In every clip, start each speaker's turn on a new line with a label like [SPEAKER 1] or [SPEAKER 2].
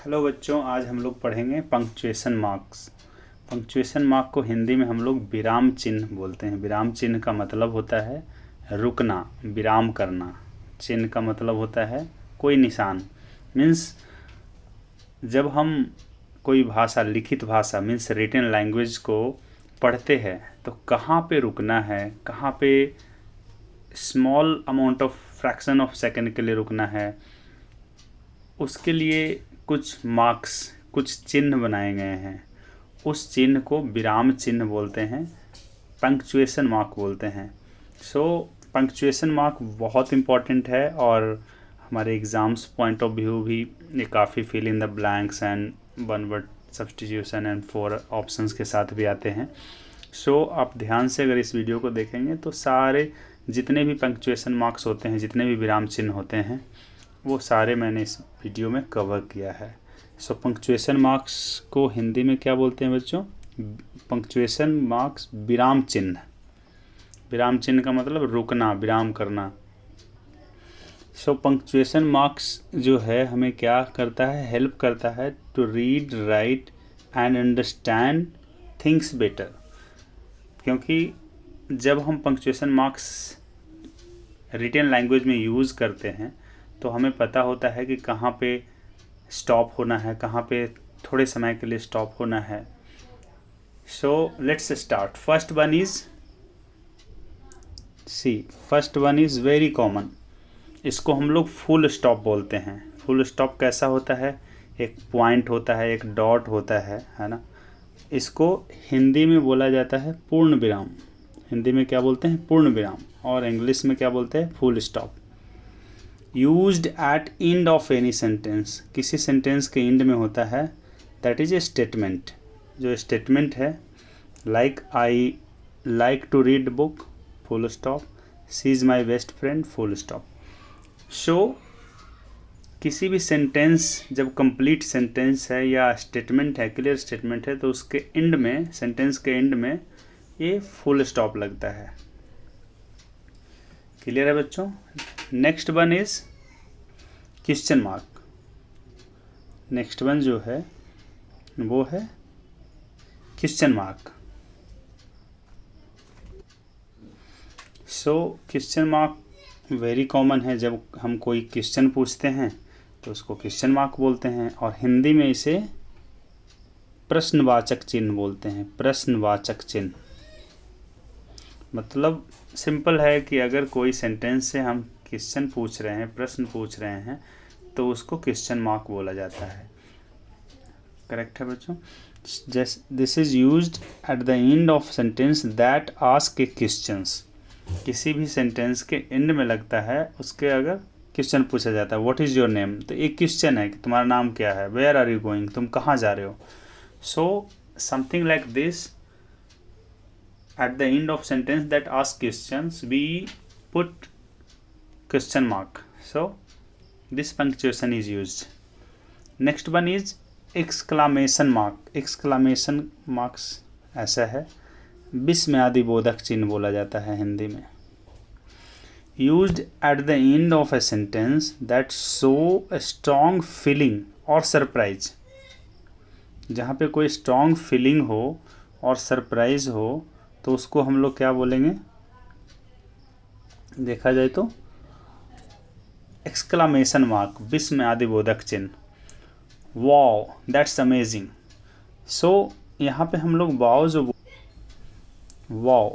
[SPEAKER 1] Hello बच्चों, आज हम लोग पढ़ेंगे पंक्चुएशन मार्क्स। पंक्चुएशन मार्क को हिंदी में हम लोग विराम चिन्ह बोलते हैं। विराम चिन्ह का मतलब होता है रुकना, विराम करना। चिन्ह का मतलब होता है कोई निशान। मीन्स जब हम कोई भाषा, लिखित भाषा मीन्स रिटन लैंग्वेज को पढ़ते हैं तो कहाँ पे रुकना है, कहाँ पे small amount of fraction of second के लिए रुकना है, उसके लिए कुछ मार्क्स, कुछ चिन्ह बनाए गए हैं। उस चिन्ह को विराम चिन्ह बोलते हैं, पंक्चुएशन मार्क बोलते हैं। सो पंक्चुएशन मार्क बहुत इम्पॉर्टेंट है और हमारे एग्ज़ाम्स पॉइंट ऑफ व्यू भी ये काफ़ी fill in the blanks and one word substitution and 4 options के साथ भी आते हैं। सो आप ध्यान से अगर इस वीडियो को देखेंगे तो सारे जितने भी पंक्चुएशन मार्क्स होते हैं, जितने भी विराम चिन्ह होते हैं, वो सारे मैंने इस वीडियो में कवर किया है। सो पंक्चुएशन मार्क्स को हिंदी में क्या बोलते हैं बच्चों? पंक्चुएशन मार्क्स विराम चिन्ह। विराम चिन्ह का मतलब रुकना, विराम करना। सो पंक्चुएशन मार्क्स जो है हमें क्या करता है, हेल्प करता है to read, write and understand things better. क्योंकि जब हम पंक्चुएशन मार्क्स रिटन लैंग्वेज में यूज़ करते हैं तो हमें पता होता है कि कहाँ पे स्टॉप होना है, कहाँ पे थोड़े समय के लिए स्टॉप होना है। So let's start. First one is very common. इसको हम लोग फुल स्टॉप बोलते हैं। फुल स्टॉप कैसा होता है? एक पॉइंट होता है, एक डॉट होता है ना। इसको हिंदी में बोला जाता है पूर्ण विराम। हिंदी में क्या बोलते हैं? पूर्ण विराम। और इंग्लिश में क्या बोलते हैं? Full stop. Used at end of any sentence. किसी सेंटेंस के एंड में होता है। That is a statement. जो स्टेटमेंट है, like I like to read book, full stop. She is my best friend, full stop. So किसी भी sentence जब कंप्लीट सेंटेंस है या स्टेटमेंट है, क्लियर स्टेटमेंट है, तो उसके एंड में, सेंटेंस के एंड में ये फुल स्टॉप लगता है। क्लियर है बच्चों? Next one is question mark. Next one जो है वो है question mark. So question mark very common है। जब हम कोई क्वेश्चन पूछते हैं तो उसको क्वेश्चन मार्क बोलते हैं और हिंदी में इसे प्रश्नवाचक चिन्ह बोलते हैं। प्रश्नवाचक चिन्ह मतलब सिंपल है कि अगर कोई सेंटेंस से हम क्वेश्चन पूछ रहे हैं, प्रश्न पूछ रहे हैं, तो उसको क्वेश्चन मार्क बोला जाता है। करेक्ट है बच्चों? This is used at the end of sentence that ask A questions. किसी भी सेंटेंस के एंड में लगता है, उसके अगर क्वेश्चन पूछा जाता है, व्हाट इज़ योर नेम, तो एक क्वेश्चन है कि तुम्हारा नाम क्या है, वेयर आर यू गोइंग, तुम कहाँ जा रहे हो। सो something like this, at the end of sentence that ask questions, we put question mark. So this punctuation is used. Next one is exclamation mark. exclamation marks ऐसा है, विस्मयादि बोधक चिन्ह बोला जाता है हिंदी में। used at the end of a sentence that show a strong feeling or surprise. जहाँ पे कोई strong feeling हो और सरप्राइज हो तो उसको हम लोग क्या बोलेंगे? देखा जाए तो एक्सक्लामेशन मार्क, विस्मयादि बोधक चिन्ह। Wow that's amazing. सो यहाँ पे हम लोग वाओ, जो वाओ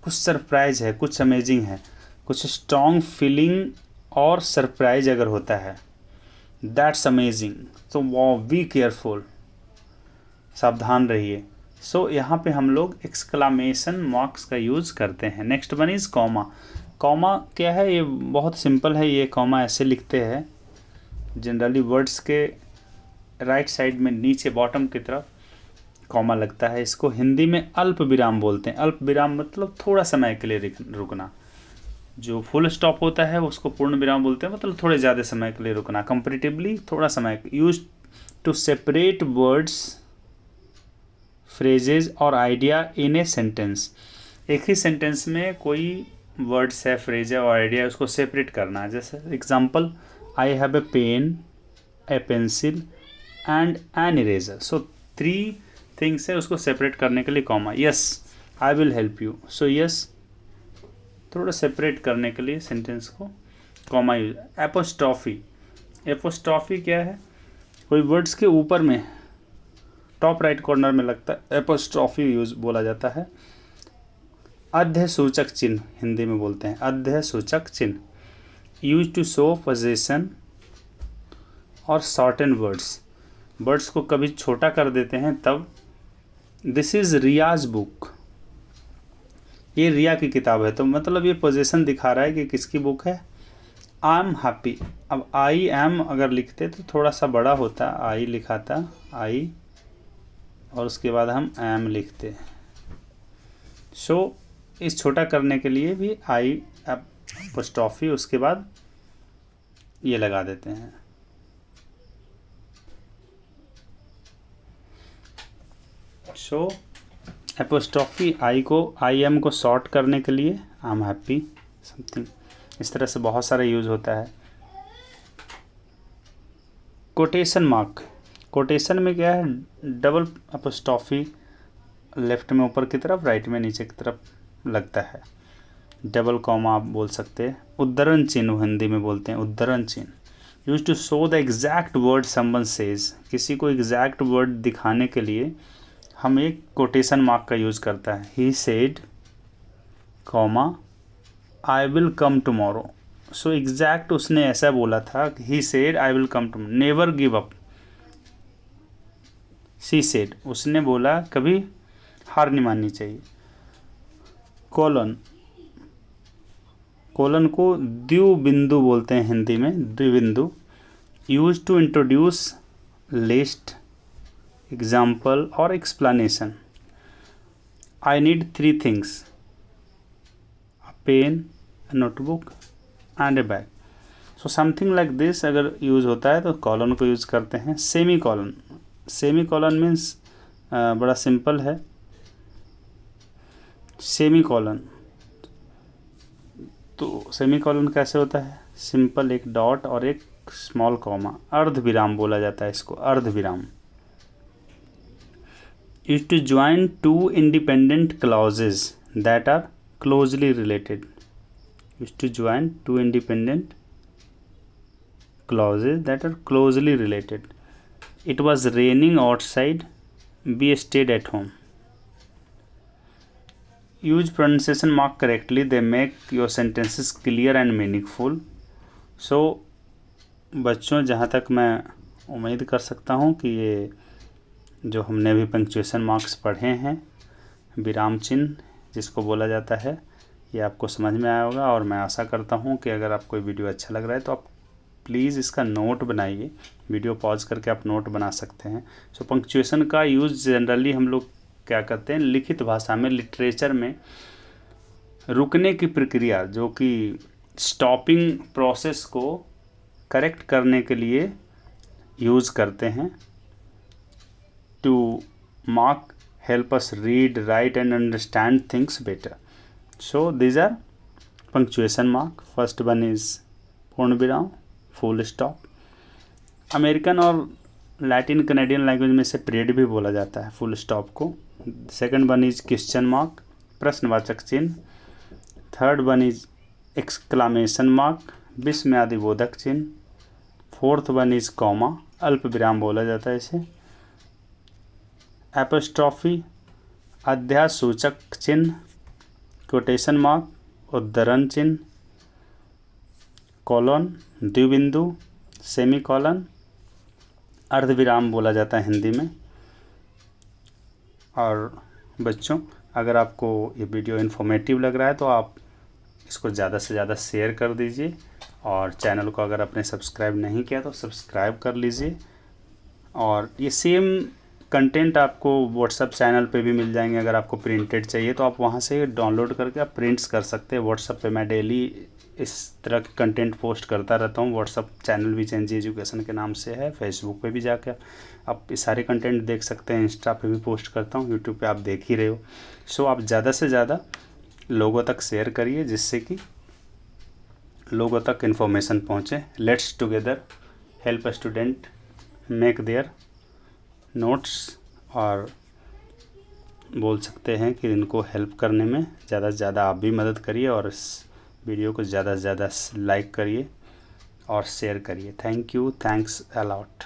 [SPEAKER 1] कुछ सरप्राइज है, कुछ अमेजिंग है, कुछ स्ट्रॉन्ग फीलिंग और सरप्राइज अगर होता है, दैट्स अमेजिंग, तो वाओ बी केयरफुल, सावधान रहिए। सो यहाँ पे हम लोग एक्सक्लामेशन मार्क्स का यूज़ करते हैं। Next one is comma. Comma क्या है? ये बहुत सिंपल है। ये कॉमा ऐसे लिखते हैं, जनरली वर्ड्स के राइट साइड में नीचे बॉटम की तरफ कॉमा लगता है। इसको हिंदी में अल्प विराम बोलते हैं। अल्प विराम मतलब थोड़ा समय के लिए रुकना। जो फुल स्टॉप होता है उसको पूर्ण विराम बोलते हैं, मतलब थोड़े ज़्यादा समय के लिए रुकना, कंपैरेटिवली थोड़ा समय। Use to separate words, phrases और आइडिया इन ए सेंटेंस। एक ही सेंटेंस में कोई वर्ड्स है, फ्रेज है और आइडिया है, उसको सेपरेट करना है। जैसे example, I have a pen, a pencil and an eraser. So 3 things है, उसको सेपरेट करने के लिए comma. Yes I will help you. So yes थोड़ा सेपरेट करने के लिए सेंटेंस को कॉमा यूज। एपोस्ट्रॉफी, एपोस्ट्रॉफी क्या है, कोई वर्ड्स के ऊपर में टॉप राइट कॉर्नर में लगता है, एपोस्ट्रॉफी यूज बोला जाता है। अध्य सूचक चिन्ह हिंदी में बोलते हैं, अध्य सूचक चिन्ह, यूज टू शो पोजीशन और शॉर्टन वर्ड्स, वर्ड्स को कभी छोटा कर देते हैं तब। दिस इज रियाज बुक, ये रिया की किताब है, तो मतलब ये पोजीशन दिखा रहा है कि किसकी बुक है। आई एम हैप्पी, अब आई एम अगर लिखते तो थोड़ा सा बड़ा होता, आई लिखाता आई और उसके बाद हम एम लिखते। सो इस छोटा करने के लिए भी आई एपोस्ट्रॉफी उसके बाद ये लगा देते हैं। सो एपोस्ट्रॉफी आई को, आई एम को शॉर्ट करने के लिए आई एम हैप्पी समथिंग, इस तरह से बहुत सारा यूज होता है। कोटेशन मार्क, कोटेशन में क्या है, डबल एपोस्ट्रॉफी लेफ्ट में ऊपर की तरफ, राइट में नीचे की तरफ लगता है, डबल कॉमा आप बोल सकते हैं। उद्धरण चिन्ह हिंदी में बोलते हैं, उद्धरण चिन्ह, use to show the exact word someone says, किसी को एग्जैक्ट वर्ड दिखाने के लिए हम एक कोटेशन मार्क का यूज़ करता है। He said comma I will come tomorrow. So exact उसने ऐसा बोला था कि he said I will come tomorrow, never give up. She said, उसने बोला कभी हार नहीं माननी चाहिए। कोलन, कोलन को द्विबिंदु बोलते हैं हिंदी में, द्विबिंदु, use to introduce list, example और explanation. I need 3 things, a pen, a notebook and a bag. So something like this अगर यूज़ होता है तो कॉलन को यूज़ करते हैं। Semicolon, semicolon means बड़ा सिंपल है। सेमी कॉलन, तो सेमी कॉलन कैसे होता है, सिंपल एक डॉट और एक स्मॉल कॉमा, अर्ध विराम बोला जाता है इसको, अर्ध विराम। Is to join 2 independent clauses that are closely related. Is to join 2 independent clauses that are closely related. It was raining outside. We stayed at home. Use pronunciation mark correctly. They make your sentences clear and meaningful. So बच्चों, जहाँ तक मैं उम्मीद कर सकता हूँ कि ये जो हमने भी पंक्चुएशन मार्क्स पढ़े हैं, विराम चिन्ह जिसको बोला जाता है, ये आपको समझ में आया होगा। और मैं आशा करता हूँ कि अगर आपको वीडियो अच्छा लग रहा है तो आप प्लीज़ इसका नोट बनाइए, वीडियो पॉज करके आप नोट बना सकते हैं। सो पंक्चुएशन का यूज़ जनरली हम लोग क्या करते हैं, लिखित भाषा में, लिटरेचर में रुकने की प्रक्रिया, जो कि स्टॉपिंग प्रोसेस को करेक्ट करने के लिए यूज़ करते हैं। To mark help us read, write and understand things better. So these are punctuation mark. First one is पूर्ण विराम, full stop. अमेरिकन और लैटिन कनेडियन लैंग्वेज में से पीरियड भी बोला जाता है फुल स्टॉप को। Second one is question mark, प्रश्नवाचक चिन्ह। Third one is exclamation mark, विस्मयादिबोधक चिन्ह। फोर्थ वन इज कॉमा, अल्प विराम बोला जाता है इसे। एपोस्ट्रॉफी, अध्यासूचक चिन्ह। कोटेशन मार्क, उद्धरण चिन्ह। कॉलन, द्विबिंदु, सेमी कॉलन, अर्धविराम बोला जाता है हिंदी में। और बच्चों, अगर आपको ये वीडियो इन्फॉर्मेटिव लग रहा है तो आप इसको ज़्यादा से ज़्यादा शेयर कर दीजिए, और चैनल को अगर आपने सब्सक्राइब नहीं किया तो सब्सक्राइब कर लीजिए। और ये सेम कंटेंट आपको व्हाट्सएप चैनल पे भी मिल जाएंगे। अगर आपको प्रिंटेड चाहिए तो आप वहाँ से डाउनलोड करके आप प्रिंट्स कर सकते हैं। व्हाट्सएप पे मैं डेली इस तरह के कंटेंट पोस्ट करता रहता हूँ। व्हाट्सएप चैनल भी चेंजी एजुकेशन के नाम से है। फेसबुक पे भी जाकर आप ये सारे कंटेंट देख सकते हैं। इंस्टा पे भी पोस्ट करता हूँ, यूट्यूब पे आप देख ही रहे हो। सो आप ज़्यादा से ज़्यादा लोगों तक शेयर करिए, जिससे कि लोगों तक इन्फॉर्मेशन पहुँचे। Let's together help student make their notes और बोल सकते हैं कि इनको हेल्प करने में ज़्यादा से ज़्यादा आप भी मदद करिए और इस वीडियो को ज़्यादा से ज़्यादा लाइक करिए और शेयर करिए। Thank you, thanks a lot.